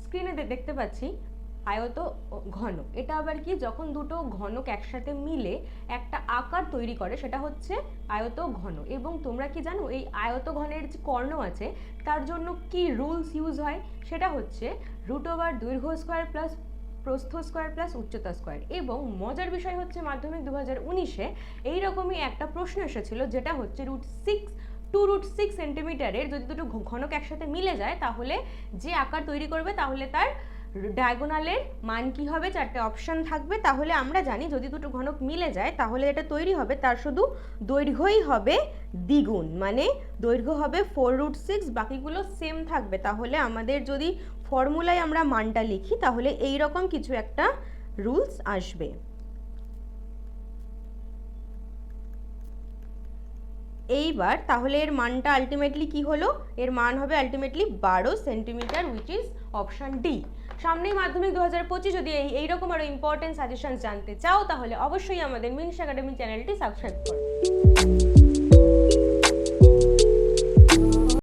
স্ক্রিনে দেখতে পাচ্ছি আয়ত ঘন। এটা আবার কি, যখন দুটো ঘনক একসাথে মিলে একটা আকার তৈরি করে সেটা হচ্ছে আয়ত ঘন। এবং তোমরা কি জানো এই আয়ত ঘনের যে কর্ণ আছে তার জন্য কি রুলস ইউজ হয়? সেটা হচ্ছে √ দৈর্ঘ্য স্কোয়ার প্লাস প্রস্থ স্কোয়ার প্লাস উচ্চতা স্কোয়ার। এবং মজার বিষয় হচ্ছে মাধ্যমিক 2019-এ এইরকমই একটা প্রশ্ন এসেছিল, যেটা হচ্ছে √6 সেন্টিমিটারের যদি দুটো ঘনক একসাথে মিলে যায় তাহলে যে আকার তৈরি করবে তাহলে তার ডায়াগোনালের মান কি হবে? 4টে অপশন থাকবে। তাহলে আমরা জানি যদি দুটো ঘনক মিলে যায় তাহলে এটা তৈরি হবে তার শুধু দৈর্ঘ্যই হবে দ্বিগুণ, মানে দৈর্ঘ্য হবে 4√6, বাকিগুলো সেম থাকবে। তাহলে আমাদের যদি ফর্মুলায় আমরা মানটা লিখি তাহলে এই রকম কিছু একটা রুলস আসবে। এইবার তাহলে এর মানটা আলটিমেটলি কি হলো? এর মান হবে ultimately 12 centimetre, which is option D. সামনেই মাধ্যমিক 2025, যদি এইরকম আরো ইম্পর্টেন্ট সাজেশন জানতে চাও তাহলে অবশ্যই আমাদের মিনস একাডেমি চ্যানেলটি সাবস্ক্রাইব করো।